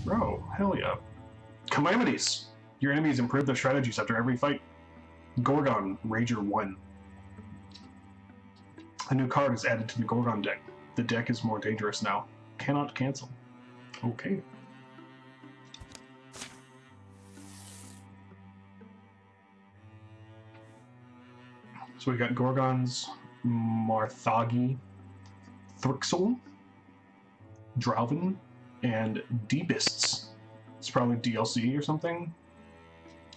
Oh, hell yeah. Calamities. Your enemies improve their strategies after every fight. Gorgon, Rager 1. A new card is added to the Gorgon deck. The deck is more dangerous now. Cannot cancel. Okay. So we got Gorgons, Marthagi, Thrixel, Dralvin, and Deebists. It's probably DLC or something.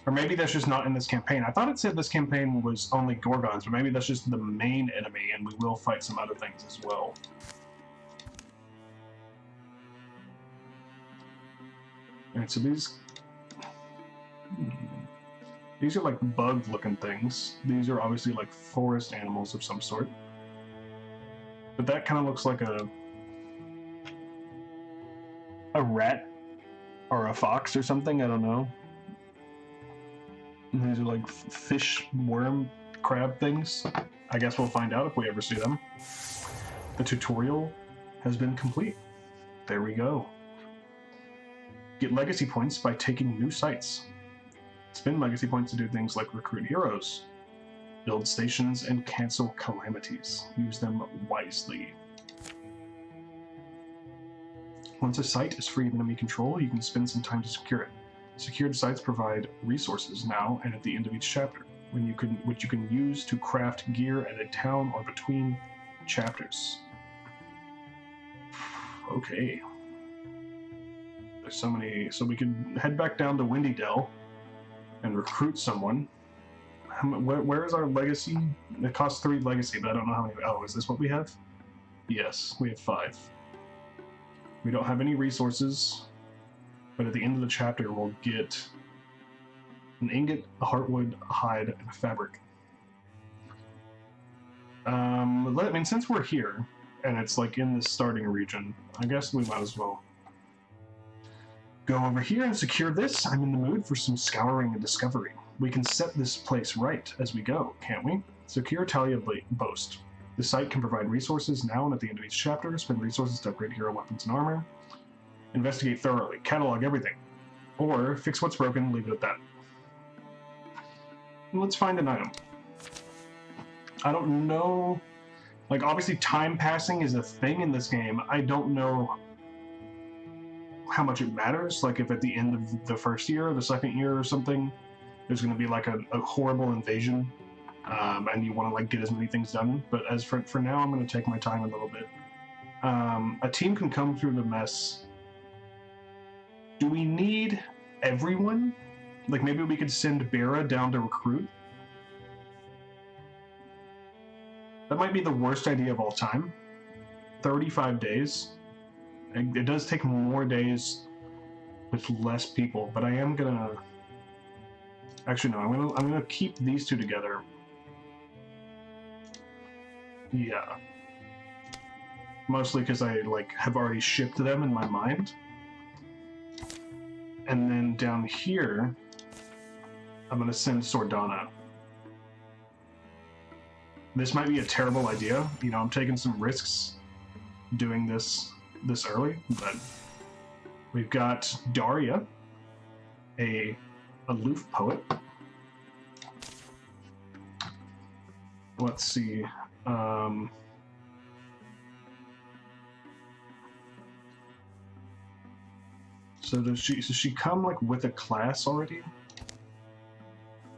Or maybe that's just not in this campaign. I thought it said this campaign was only Gorgons, but maybe that's just the main enemy, and we will fight some other things as well. Alright, so these are like bug-looking things. These are obviously like forest animals of some sort. But that kind of looks like a rat or a fox or something, I don't know. And these are like fish, worm, crab things. I guess we'll find out if we ever see them. The tutorial has been complete. There we go. Get legacy points by taking new sites. Spend legacy points to do things like recruit heroes, build stations, and cancel calamities. Use them wisely. Once a site is free of enemy control, you can spend some time to secure it. Secured sites provide resources now and at the end of each chapter, which you can use to craft gear at a town or between chapters. Okay. There's so many, so we can head back down to Windy Dell and recruit someone. Where is our legacy? It costs 3 legacy, but I don't know how many. Oh, is this what we have? Yes, we have 5. We don't have any resources, but at the end of the chapter, we'll get an ingot, a heartwood, a hide, and a fabric. I mean, since we're here, and it's like in the starting region, I guess we might as well go over here and secure this. I'm in the mood for some scouring and discovery. We can set this place right as we go, can't we? Secure Talia Boast. The site can provide resources now and at the end of each chapter. Spend resources to upgrade hero weapons and armor. Investigate thoroughly. Catalog everything. Or fix what's broken, leave it at that. Let's find an item. I don't know. Like, obviously time passing is a thing in this game. I don't know how much it matters. Like, if at the end of the first year or the second year or something, there's going to be like a horrible invasion, and you want to like get as many things done. But as for now, I'm going to take my time a little bit. A team can come through the mess. Do we need everyone? Like, maybe we could send Bera down to recruit? That might be the worst idea of all time. 35 days. It does take more days with less people, but I am gonna... Actually, no, I'm gonna keep these two together. Yeah. Mostly because I, like, have already shipped them in my mind. And then down here, I'm gonna send Sordana. This might be a terrible idea. You know, I'm taking some risks doing this early, but we've got Daria, a aloof poet. Let's see. So does she come like with a class already?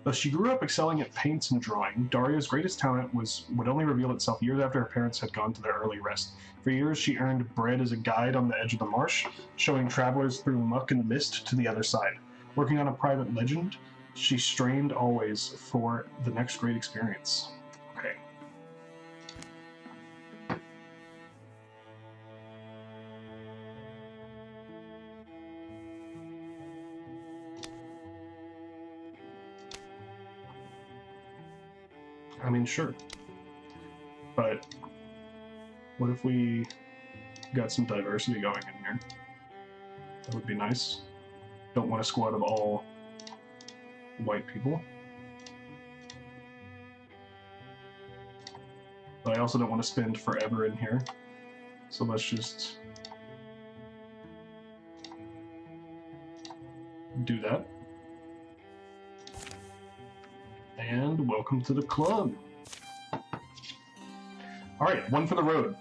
Though she grew up excelling at paints and drawing, Daria's greatest talent would only reveal itself years after her parents had gone to their early rest. For years, she earned bread as a guide on the edge of the marsh, showing travelers through muck and mist to the other side. Working on a private legend, she strained always for the next great experience. Okay. I mean, sure. But what if we got some diversity going in here? That would be nice. Don't want a squad of all white people. But I also don't want to spend forever in here. So let's just... do that. And welcome to the club. Alright, one for the road.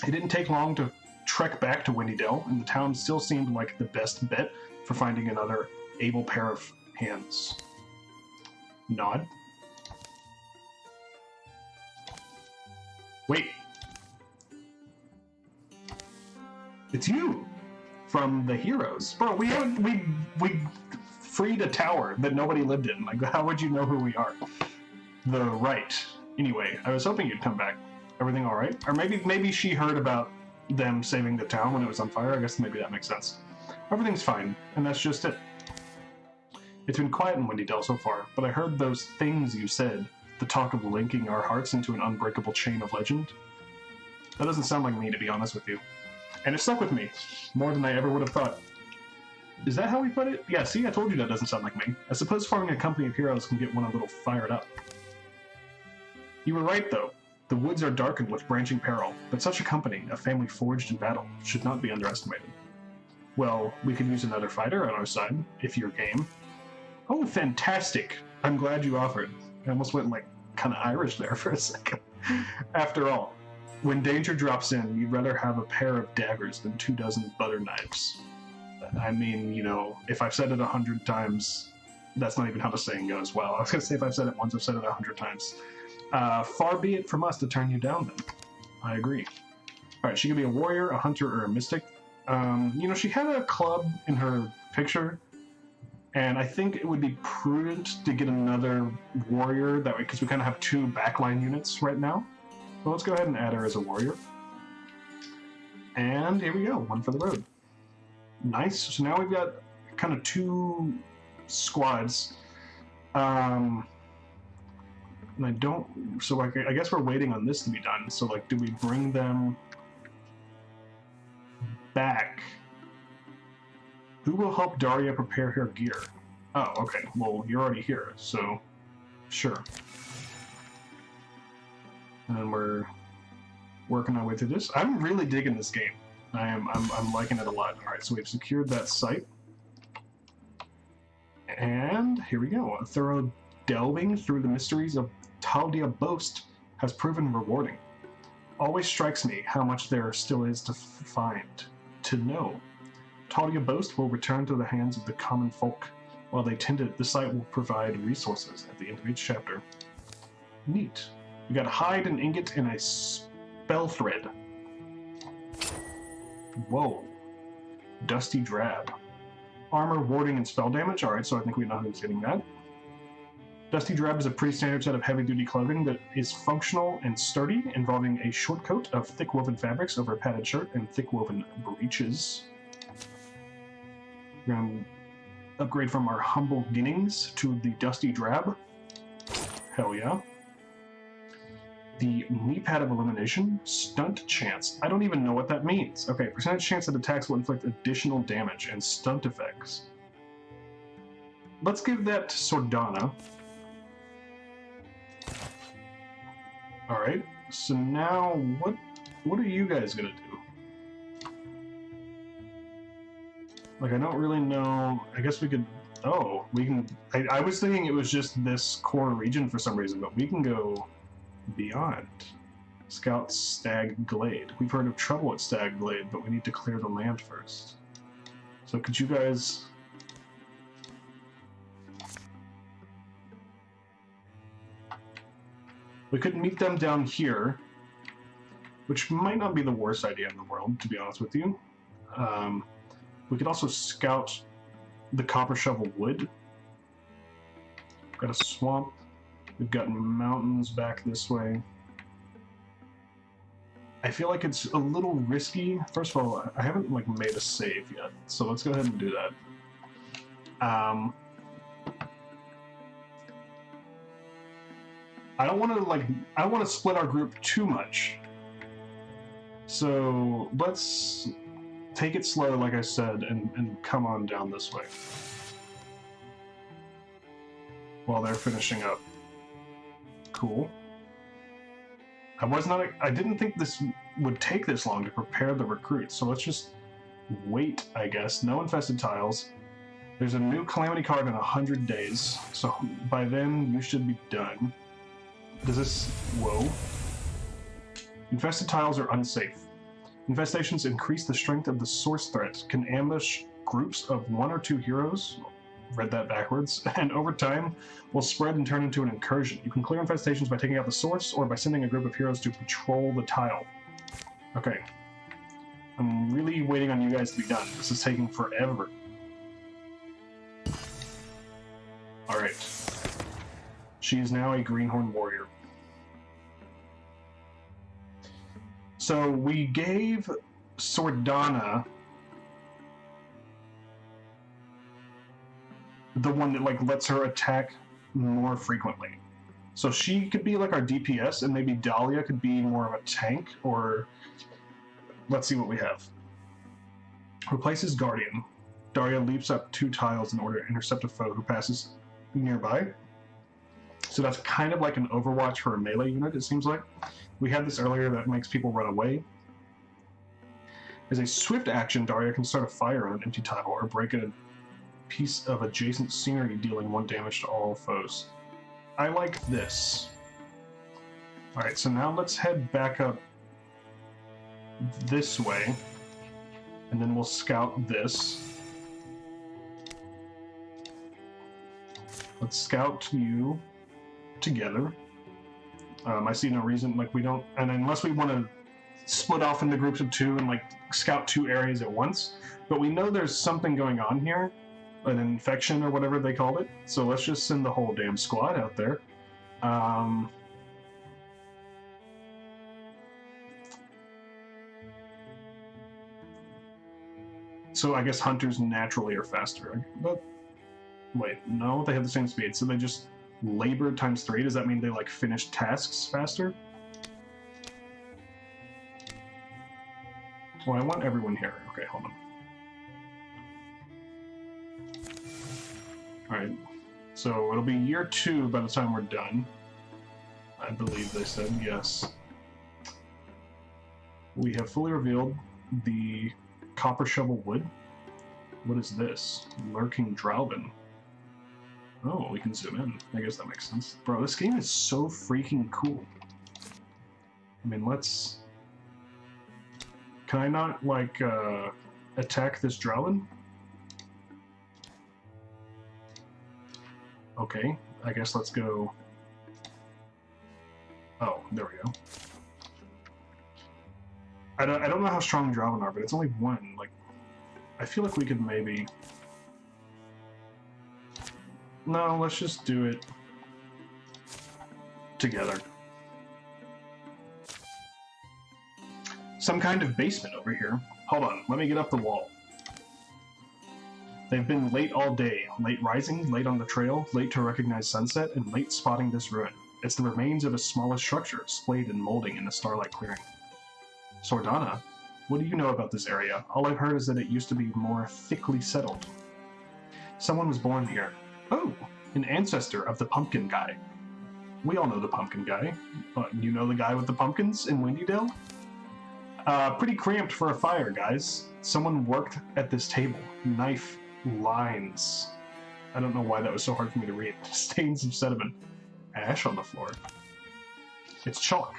It didn't take long to trek back to Windy Dell, and the town still seemed like the best bet for finding another able pair of hands. Nod. Wait. It's you! From the Heroes. Bro, we freed a tower that nobody lived in. Like, how would you know who we are? The right. Anyway, I was hoping you'd come back. Everything alright? Or maybe she heard about them saving the town when it was on fire. I guess maybe that makes sense. Everything's fine, and that's just it. It's been quiet in Windy Dell so far, but I heard those things you said, the talk of linking our hearts into an unbreakable chain of legend. That doesn't sound like me, to be honest with you. And it stuck with me, more than I ever would have thought. Is that how we put it? Yeah, see, I told you that doesn't sound like me. I suppose forming a company of heroes can get one a little fired up. You were right, though. The woods are darkened with branching peril, but such a company, a family forged in battle, should not be underestimated. Well, we could use another fighter on our side, if you're game. Oh, fantastic! I'm glad you offered. I almost went, like, kind of Irish there for a second. After all, when danger drops in, you'd rather have a pair of daggers than 24 butter knives. I mean, you know, if I've said it 100 times, that's not even how the saying goes. Well, I was going to say if I've said it once, I've said it 100 times. Far be it from us to turn you down, then. I agree. Alright, she could be a warrior, a hunter, or a mystic. You know, she had a club in her picture, and I think it would be prudent to get another warrior, that way, because we kind of have two backline units right now. So let's go ahead and add her as a warrior. And here we go, one for the road. Nice. So now we've got kind of two squads. And I don't... So, like, I guess we're waiting on this to be done. So, like, do we bring them back? Who will help Daria prepare her gear? Oh, okay. Well, you're already here, so sure. And we're working our way through this. I'm really digging this game. I'm liking it a lot. All right, so we've secured that site, and here we go. A thorough delving through the mysteries of Taldia Boast has proven rewarding. Always strikes me how much there still is to find, to know. Taldia Boast will return to the hands of the common folk. While they tend it, the site will provide resources at the end of each chapter. Neat. We got a hide, an ingot, and a spell thread. Whoa. Dusty Drab. Armor, warding, and spell damage. Alright, so I think we know who's getting that. Dusty Drab is a pretty standard set of heavy-duty clothing that is functional and sturdy, involving a short coat of thick woven fabrics over a padded shirt and thick woven breeches. We're going to upgrade from our humble beginnings to the Dusty Drab. Hell yeah. The knee pad of elimination, stunt chance. I don't even know what that means. Okay, percentage chance that attacks will inflict additional damage and stunt effects. Let's give that to Sordana. Alright, so now what are you guys gonna do? Like, I don't really know. I guess we could... Oh, we can... I was thinking it was just this core region for some reason, but we can go beyond. Scout Stag Glade. We've heard of trouble at Stag Glade, but we need to clear the land first. So could you guys... We could meet them down here, which might not be the worst idea in the world, to be honest with you. We could also scout the Copper Shovel Wood. We've got a swamp. We've got mountains back this way. I feel like it's a little risky. First of all, I haven't like made a save yet, so let's go ahead and do that. I don't want to split our group too much. So let's take it slow, like I said, and come on down this way while they're finishing up. Cool. I didn't think this would take this long to prepare the recruits, so let's just wait, I guess. No infested tiles. There's a new calamity card in 100 days, so by then you should be done. Does this... Whoa. Infested tiles are unsafe. Infestations increase the strength of the source threat, can ambush groups of 1 or 2 heroes, read that backwards, and over time will spread and turn into an incursion. You can clear infestations by taking out the source or by sending a group of heroes to patrol the tile. Okay. I'm really waiting on you guys to be done. This is taking forever. Alright. She is now a Greenhorn warrior. So we gave Sordana the one that like lets her attack more frequently. So she could be like our DPS, and maybe Dahlia could be more of a tank, or let's see what we have. Replaces Guardian. Dahlia leaps up 2 tiles in order to intercept a foe who passes nearby. So that's kind of like an Overwatch for a melee unit, it seems like. We had this earlier that makes people run away. As a swift action, Dahlia can start a fire on an empty tile or break a piece of adjacent scenery, dealing 1 damage to all foes. I like this. Alright, so now let's head back up this way, and then we'll scout this. Let's scout you together. I see no reason, like we don't, and unless we want to split off into groups of 2 and like scout 2 areas at once, but we know there's something going on here, an infection or whatever they called it, so let's just send the whole damn squad out there. So I guess hunters naturally are faster, but wait, no, they have the same speed, so they just labor times 3. Does that mean they like finish tasks faster? Well, I want everyone here. Okay, hold on. Alright, so it'll be year 2 by the time we're done. I believe they said, yes. We have fully revealed the Copper Shovel Wood. What is this? Lurking Drowvin. Oh, we can zoom in. I guess that makes sense. Bro, this game is so freaking cool. I mean, let's... Can I not, like, attack this Drowvin? Okay, I guess let's go... Oh, there we go. I don't know how strong Drowvin are, but it's only 1. Like, I feel like we could maybe... No, let's just do it together. Some kind of basement over here. Hold on, let me get up the wall. They've been late all day. Late rising, late on the trail, late to recognize sunset, and late spotting this ruin. It's the remains of a smallish structure, splayed and molding in a starlight clearing. Sordana, what do you know about this area? All I've heard is that it used to be more thickly settled. Someone was born here. Oh, an ancestor of the pumpkin guy. We all know the pumpkin guy. You know the guy with the pumpkins in Windydale? Pretty cramped for a fire, guys. Someone worked at this table. Knife lines. I don't know why that was so hard for me to read. Stains of sediment. Ash on the floor. It's chalk.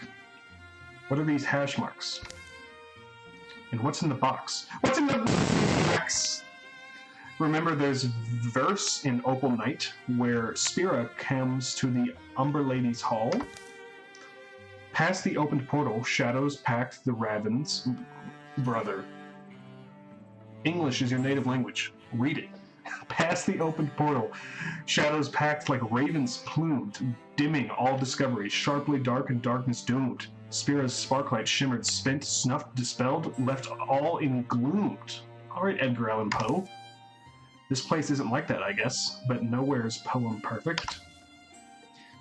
What are these hash marks? And what's in the box? What's in the box? Remember, there's verse in Opal Knight where Spira comes to the Umber Lady's Hall. Past the opened portal, shadows packed the ravens. Brother. English is your native language. Read it. Past the opened portal, shadows packed like ravens plumed, dimming all discovery, sharply dark and darkness doomed. Spira's sparklight shimmered, spent, snuffed, dispelled, left all engloomed. Alright, Edgar Allan Poe. This place isn't like that, I guess, but nowhere is poem perfect.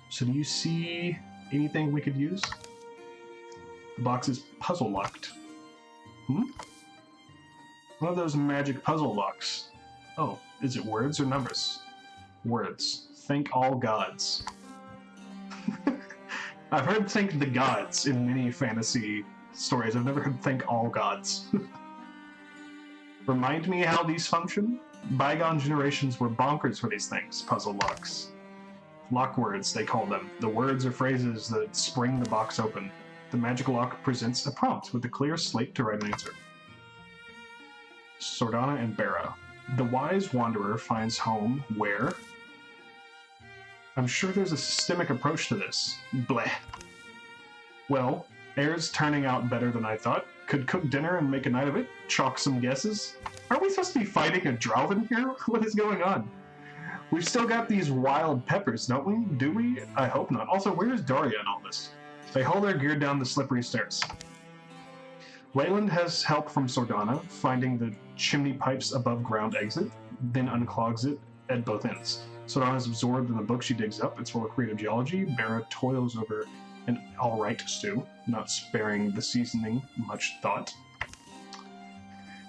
So do you see anything we could use? The box is puzzle locked. One of those magic puzzle locks. Oh, is it words or numbers? Words. Thank all gods. I've heard thank the gods in many fantasy stories. I've never heard thank all gods. Remind me how these function? Bygone generations were bonkers for these things, puzzle locks. Lock words, they call them. The words or phrases that spring the box open. The magic lock presents a prompt with a clear slate to write an answer. Sordana and Bera. The wise wanderer finds home where? I'm sure there's a systemic approach to this. Bleh. Well, air's turning out better than I thought. Could cook dinner and make a night of it? Chalk some guesses? Are we supposed to be fighting a Drowvin here? What is going on? We've still got these wild peppers, don't we? Do we? I hope not. Also, where's Daria in all this? They haul their gear down the slippery stairs. Wyld has help from Sordana, finding the chimney pipe's above ground exit, then unclogs it at both ends. Sordana is absorbed in the book she digs up. It's full of creative geology. Bera toils over an alright stew, not sparing the seasoning much thought.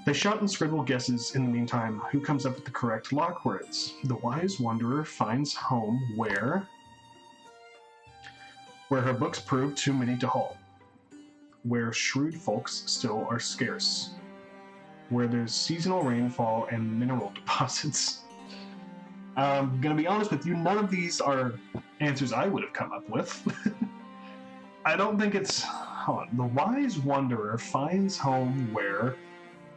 They shout and scribble guesses in the meantime. Who comes up with the correct lock words? The wise wanderer finds home where her books prove too many to haul. Where shrewd folks still are scarce. Where there's seasonal rainfall and mineral deposits. I'm gonna be honest with you, none of these are answers I would have come up with. I don't think it's... Hold on. The wise wanderer finds home where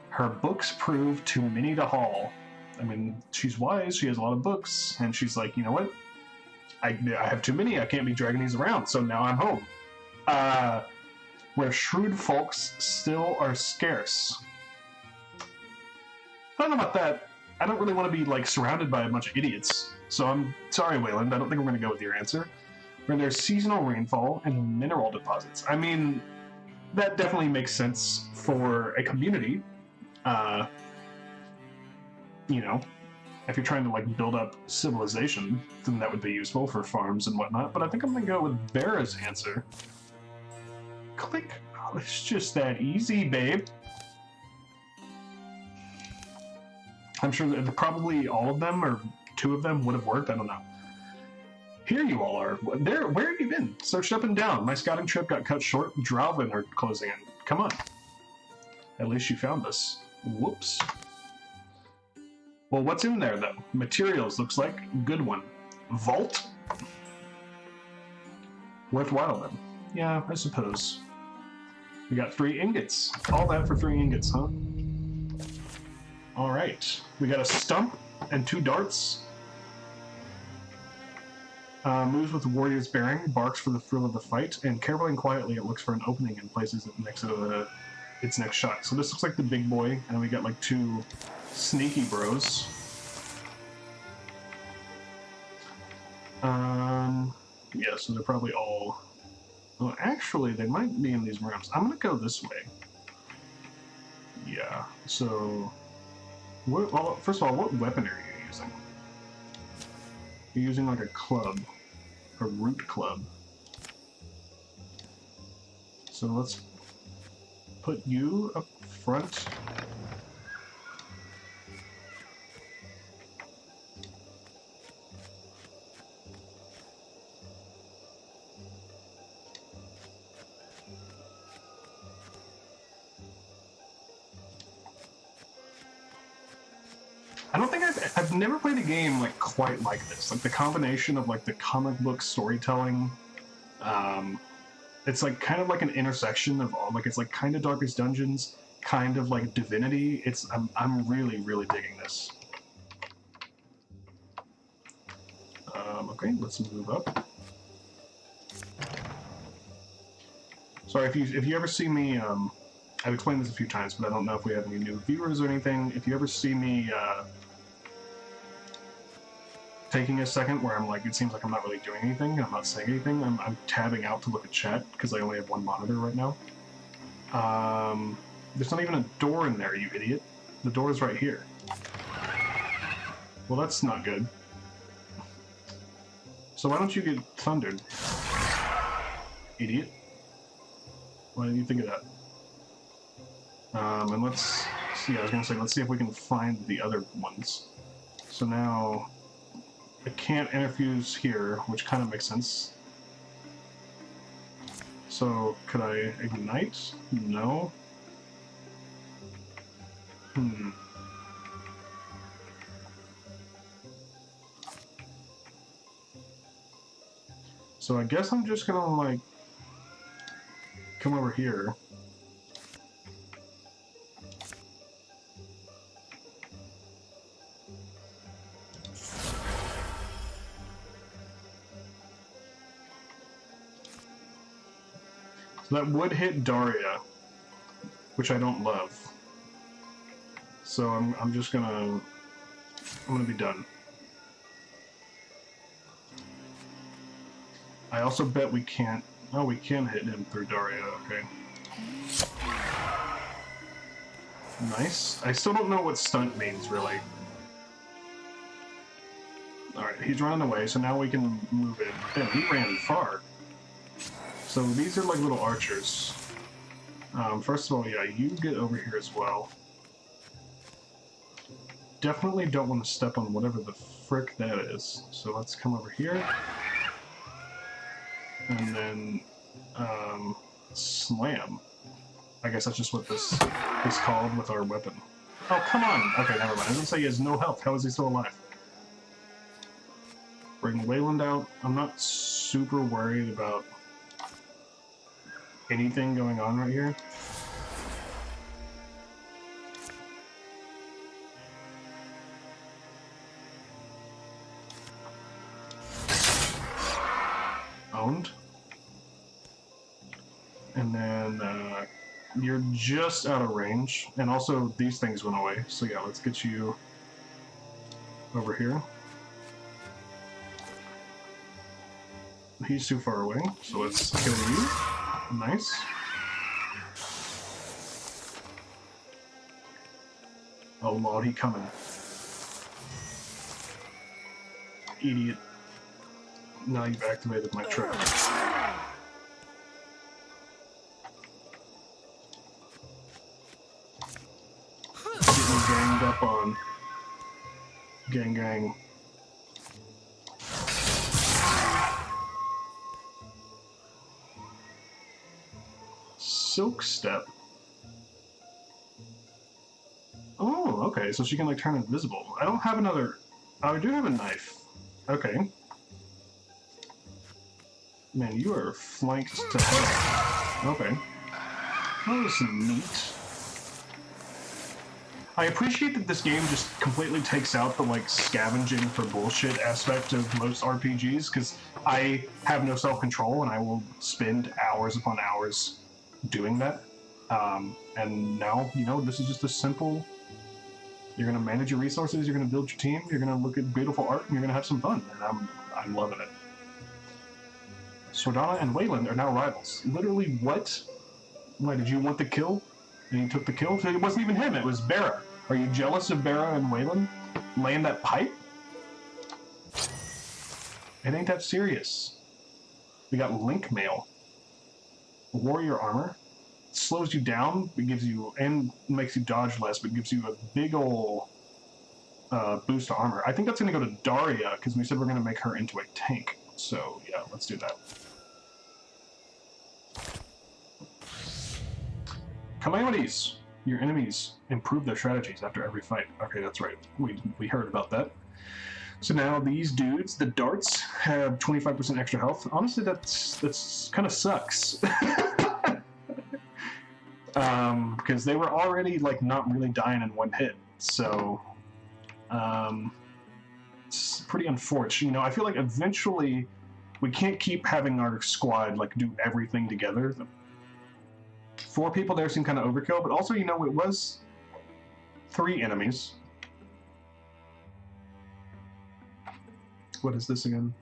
her books prove too many to haul. I mean, she's wise, she has a lot of books, and she's like, you know what? I have too many, I can't be dragging these around, so now I'm home. Where shrewd folks still are scarce. I don't know about that. I don't really want to be, like, surrounded by a bunch of idiots. So I'm sorry, Wyld, I don't think we're going to go with your answer. Where there's seasonal rainfall and mineral deposits. I mean, that definitely makes sense for a community. You know, if you're trying to, like, build up civilization, then that would be useful for farms and whatnot. But I think I'm going to go with Bera's answer. Click. Oh, it's just that easy, babe. I'm sure that probably all of them, or two of them, would have worked. I don't know. Here you all are. Where have you been? Searched up and down. My scouting trip got cut short. Drowvin are closing in. Come on. At least you found us. Whoops. Well, what's in there, though? Materials, looks like. Good one. Vault? Worthwhile, then. Yeah, I suppose. We got 3 ingots. All that for 3 ingots, huh? Alright. We got a stump and 2 darts. Moves with the warrior's bearing, barks for the thrill of the fight, and carefully and quietly it looks for an opening and places it next to its next shot. So this looks like the big boy, and we got like 2 sneaky bros. Yeah, so they're probably all... Well, actually, they might be in these rooms. I'm gonna go this way. Yeah, so... Well, first of all, what weapon are you using? You're using like a club. A root club. So let's put you up front. I don't think I've never played a game like quite like this. Like the combination of like the comic book storytelling, it's like kind of like an intersection of all. Like it's like kind of Darkest Dungeons, kind of like Divinity. I'm really digging this. Okay, let's move up. Sorry if you ever see me. I've explained this a few times, but I don't know if we have any new viewers or anything. If you ever see me taking a second where I'm like, it seems like I'm not really doing anything, and I'm not saying anything, I'm tabbing out to look at chat, because I only have one monitor right now. There's not even a door in there, you idiot. The door's right here. Well, that's not good. So why don't you get thundered? Idiot. Why didn't you think of that? And let's see, I was gonna say, let's see if we can find the other ones. So now, I can't interfuse here, which kind of makes sense. So, could I ignite? No. So I guess I'm just gonna, like, come over here. So that would hit Daria, which I don't love. So I'm just gonna be done. I also bet we can't. Oh, we can hit him through Daria. Okay. Nice. I still don't know what stunt means really. All right, he's running away, so now we can move in. Damn, he ran far. So these are like little archers. First of all, yeah, you get over here as well. Definitely don't want to step on whatever the frick that is. So let's come over here. And then, slam. I guess that's just what this is called with our weapon. Oh, come on! Okay, never mind. I was gonna say he has no health. How is he still alive? Bring Wyld out. I'm not super worried about anything going on right here. Owned. And then you're just out of range. And also these things went away. So yeah, let's get you over here. He's too far away, so let's kill you. Nice. Oh lord, he coming. Idiot. Now you've activated my trap. Getting ganged up on. Gang. Silk Step. Oh, okay, so she can like turn invisible. I don't have another... Oh, I do have a knife. Okay. Man, you are flanked to hell. Okay. That was neat. I appreciate that this game just completely takes out the, like, scavenging for bullshit aspect of most RPGs, because I have no self-control and I will spend hours upon hours doing that. And now, you know, this is just a simple... You're going to manage your resources, you're going to build your team, you're going to look at beautiful art, and you're going to have some fun. And I'm loving it. Sordana and Wyld are now rivals. Literally, what? Why, did you want the kill? And he took the kill? So it wasn't even him, it was Bera. Are you jealous of Bera and Wyld laying that pipe? It ain't that serious. We got Link Mail. Warrior armor. It slows you down, it gives you, and makes you dodge less, but gives you a big ol' boost to armor. I think that's going to go to Daria, because we said we're going to make her into a tank. So, yeah, let's do that. Calamities. Your enemies improve their strategies after every fight. Okay, that's right. We heard about that. So now these dudes, the darts, have 25% extra health. Honestly, that's kind of sucks. Because they were already like not really dying in one hit. So it's pretty unfortunate. You know, I feel like eventually we can't keep having our squad like do everything together. 4 people there seem kind of overkill, but also, you know, it was 3 enemies. What is this again?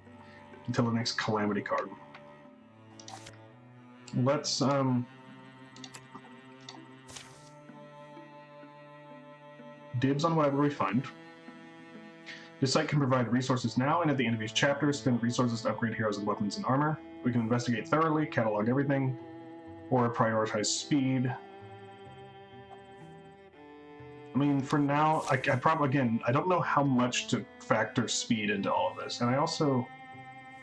Until the next calamity card. Let's dibs on whatever we find. This site can provide resources now and at the end of each chapter. Spend resources to upgrade heroes with weapons and armor. We can investigate thoroughly, catalog everything, or prioritize speed. I mean, for now, I probably, again, I don't know how much to factor speed into all of this. And I also,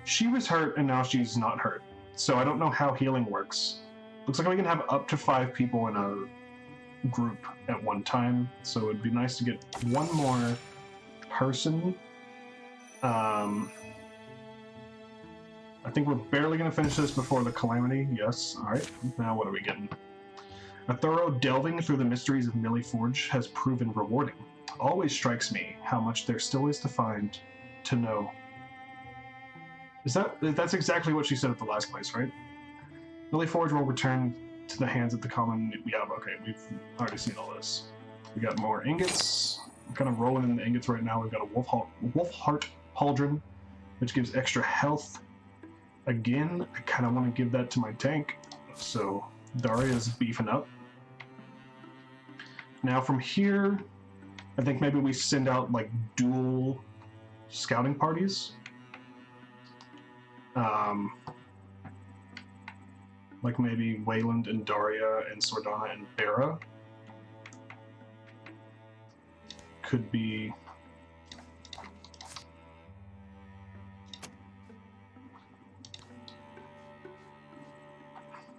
she was hurt and now she's not hurt. So I don't know how healing works. Looks like we can have up to 5 people in a group at one time. So it'd be nice to get one more person. I think we're barely going to finish this before the Calamity. Yes. All right. Now what are we getting? A thorough delving through the mysteries of Millie Forge has proven rewarding. Always strikes me how much there still is to find, to know. That's exactly what she said at the last place, right? Millie Forge will return to the hands of the common. Yeah, okay, we've already seen all this. We got more ingots. I'm kind of rolling in the ingots right now. We've got a wolf heart pauldron, which gives extra health. Again, I kind of want to give that to my tank, so Daria's beefing up. Now from here, I think maybe we send out like dual scouting parties. Like maybe Wyld and Daria and Sordana and Bera. Could be...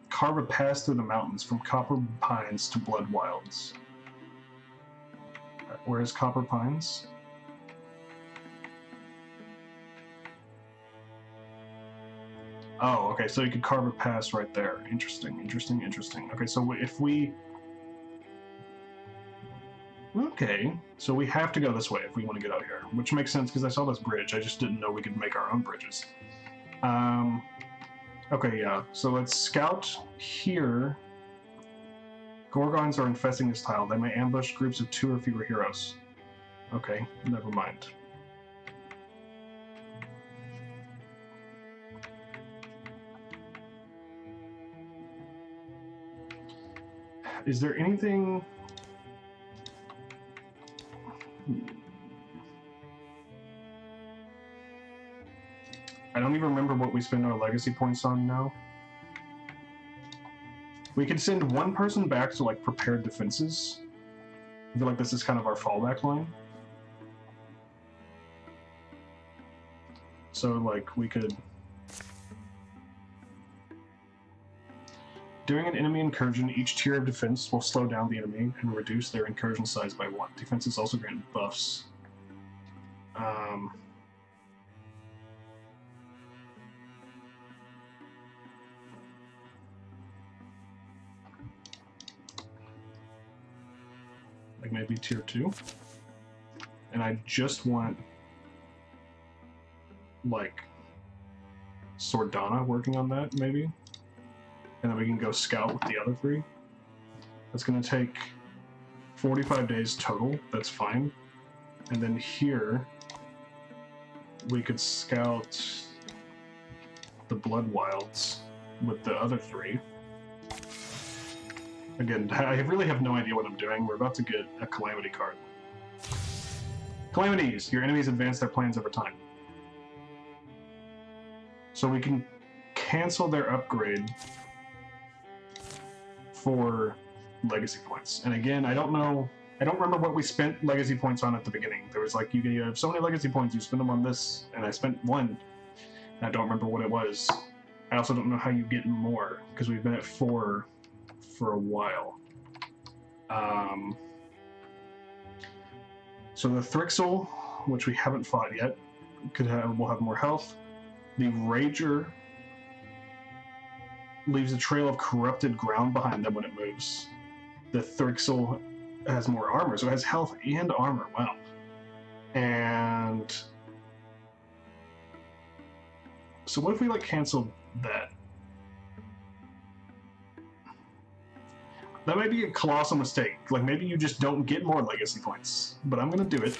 Carve a path through the mountains from Copper Pines to Blood Wilds. Where's Copper Pines? Oh, okay, so you could carve a pass right there. Interesting, interesting, interesting. Okay, so if we... Okay, so we have to go this way if we want to get out here, which makes sense because I saw this bridge. I just didn't know we could make our own bridges. Okay, yeah, so let's scout here. Gorgons are infesting this tile. They may ambush groups of 2 or fewer heroes. Okay, never mind. Is there anything... I don't even remember what we spend our legacy points on now. We could send one person back to like prepared defenses. I feel like this is kind of our fallback line. So like we could... During an enemy incursion, each tier of defense will slow down the enemy and reduce their incursion size by 1. Defenses also grant buffs. Like maybe tier 2. And I just want like Sordana working on that maybe. And then we can go scout with the other 3. That's going to take 45 days total. That's fine. And then here, we could scout the Blood Wilds with the other 3. Again, I really have no idea what I'm doing. We're about to get a Calamity card. Calamities! Your enemies advance their plans over time. So we can cancel their upgrade for legacy points. And again, I don't remember what we spent legacy points on at the beginning. There was like, you have so many legacy points, you spend them on this, and I spent 1. And I don't remember what it was. I also don't know how you get more, because we've been at 4 for a while. So the Thrixel, which we haven't fought yet, will have more health. The Rager leaves a trail of corrupted ground behind them when it moves. The Thrixel has more armor, so it has health and armor. Wow. And so what if we like canceled that? That might be a colossal mistake. Like maybe you just don't get more legacy points, but I'm gonna do it.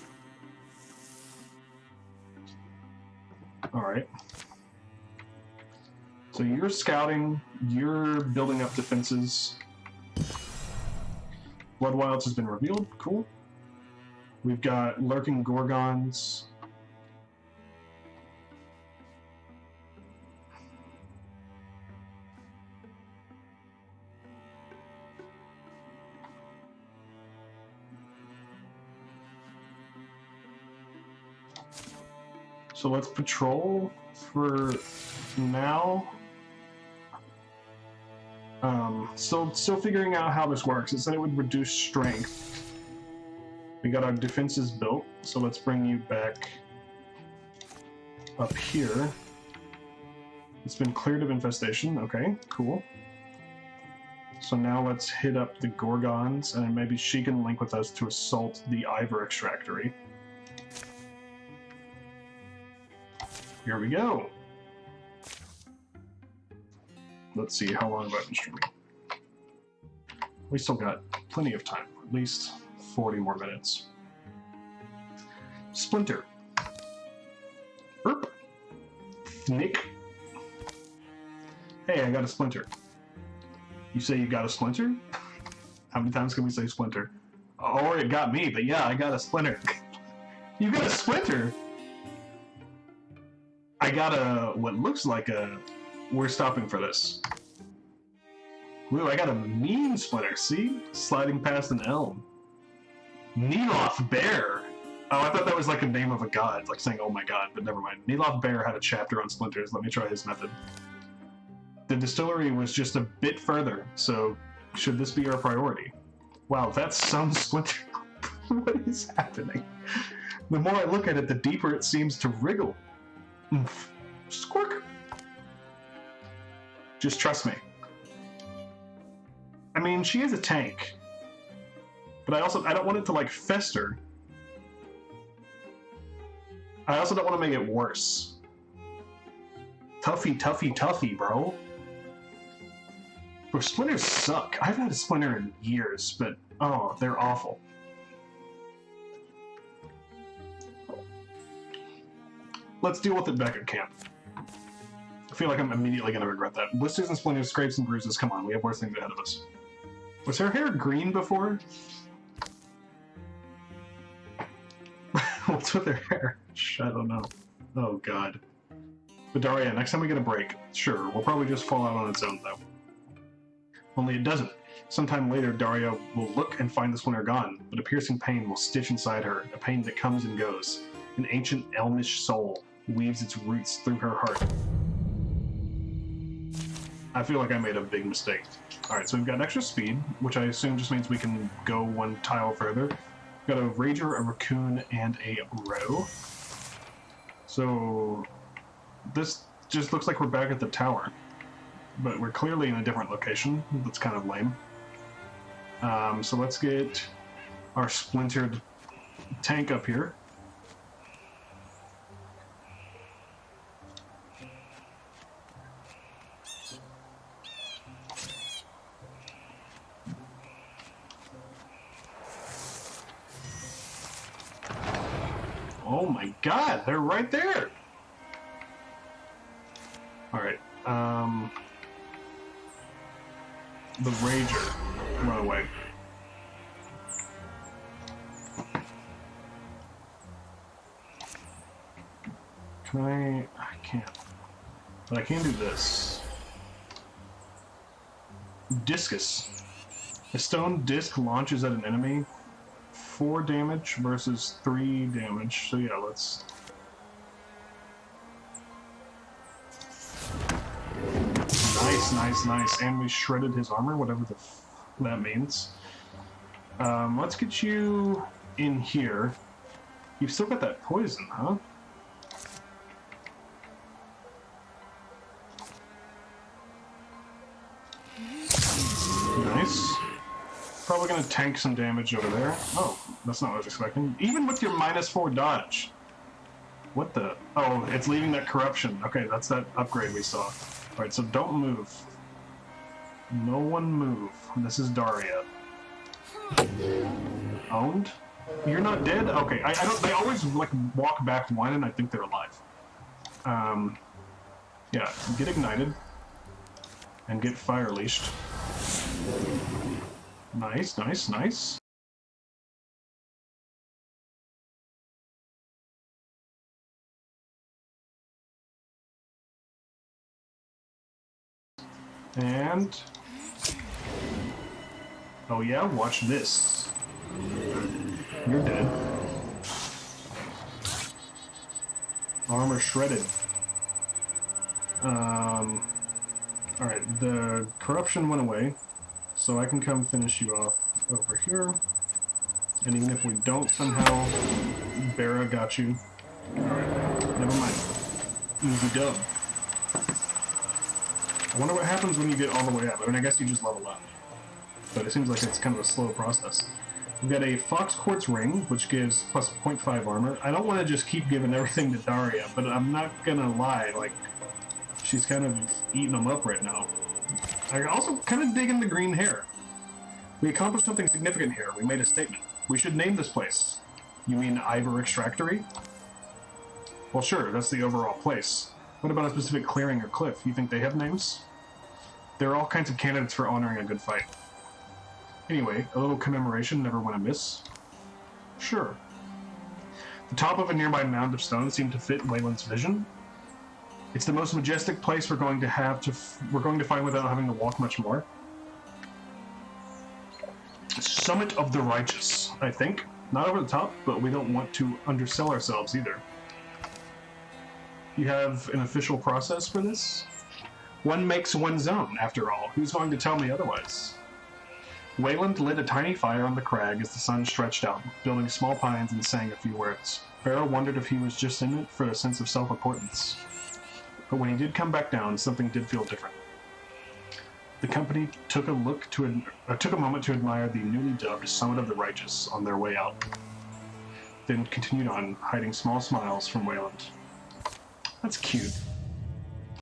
All right. So you're scouting, you're building up defenses. Blood Wilds has been revealed, cool. We've got lurking Gorgons. So let's patrol for now. Still figuring out how this works. It said it would reduce strength. We got our defenses built, so let's bring you back up here. It's been cleared of infestation. Okay, cool. So now let's hit up the Gorgons, and maybe she can link with us to assault the Ivor Extractory. Here we go. Let's see, how long have I been streaming? We still got plenty of time, at least 40 more minutes. Splinter. Erp. Nick. Hey, I got a splinter. You say you got a splinter? How many times can we say splinter? Or it got me, but yeah, I got a splinter. You got a splinter? I got a, what looks like a, we're stopping for this. Ooh, I got a mean splinter, see? Sliding past an elm. Neeloth Bear. Oh, I thought that was like a name of a god, like saying, oh my god, but never mind. Neeloth Bear had a chapter on splinters. Let me try his method. The distillery was just a bit further, so should this be our priority? Wow, that's some splinter. What is happening? The more I look at it, the deeper it seems to wriggle. Oomph. Squirk. Just trust me. I mean, she is a tank. But I don't want it to, like, fester. I also don't want to make it worse. Toughy, toughy, toughy, bro. Bro, splinters suck. I haven't had a splinter in years, but, oh, they're awful. Let's deal with it back at camp. I feel like I'm immediately going to regret that. Blisters and splinters, scrapes and bruises, come on, we have worse things ahead of us. Was her hair green before? What's with her hair? I don't know. Oh god. But Daria, next time we get a break, sure, we'll probably just fall out on its own though. Only it doesn't. Sometime later, Daria will look and find the splinter gone, but a piercing pain will stitch inside her, a pain that comes and goes. An ancient elmish soul weaves its roots through her heart. I feel like I made a big mistake. Alright, so we've got extra speed, which I assume just means we can go one tile further. We've got a rager, a raccoon, and a roe. So this just looks like we're back at the tower, but we're clearly in a different location. That's kind of lame. So let's get our splintered tank up here. Oh my god, they're right there! Alright, the Rager, run away. Can I can't. But I can do this. Discus. A stone disc launches at an enemy. 4 damage versus 3 damage. So yeah, let's... Nice, nice, nice. And we shredded his armor, whatever that means. Let's get you in here. You've still got that poison, huh? Nice. Probably gonna tank some damage over there. Oh, that's not what I was expecting. Even with your -4 dodge. What the? Oh, it's leaving that corruption. Okay, that's that upgrade we saw. Alright, so don't move. No one move. This is Daria. Owned? You're not dead? Okay, I don't. They always like walk back one, and I think they're alive. Yeah, get ignited and get fire leashed. Nice, nice, nice. And... oh yeah, watch this. You're dead. Armor shredded. Alright, the corruption went away, so I can come finish you off over here. And even if we don't somehow, Barra got you. Alright, never mind. Easy dub. I wonder what happens when you get all the way up. I mean, I guess you just level up. But it seems like it's kind of a slow process. We've got a Fox Quartz Ring, which gives plus 0.5 armor. I don't want to just keep giving everything to Daria, but I'm not gonna lie, like, she's kind of eating them up right now. I also kind of dig in the green hair. We accomplished something significant here. We made a statement. We should name this place. You mean Ivor Extractory? Well, sure, that's the overall place. What about a specific clearing or cliff? You think they have names? There are all kinds of candidates for honoring a good fight. Anyway, a little commemoration never went amiss. Sure. The top of a nearby mound of stone seemed to fit Wayland's vision. It's the most majestic place we're going to find without having to walk much more. Summit of the Righteous, I think. Not over the top, but we don't want to undersell ourselves either. You have an official process for this? One makes one's own, after all. Who's going to tell me otherwise? Wyld lit a tiny fire on the crag as the sun stretched out, building small pines and saying a few words. Barrow wondered if he was just in it for a sense of self-importance. But when he did come back down, something did feel different. The company took a moment to admire the newly dubbed Summit of the Righteous on their way out, then continued on, hiding small smiles from Wyld. That's cute.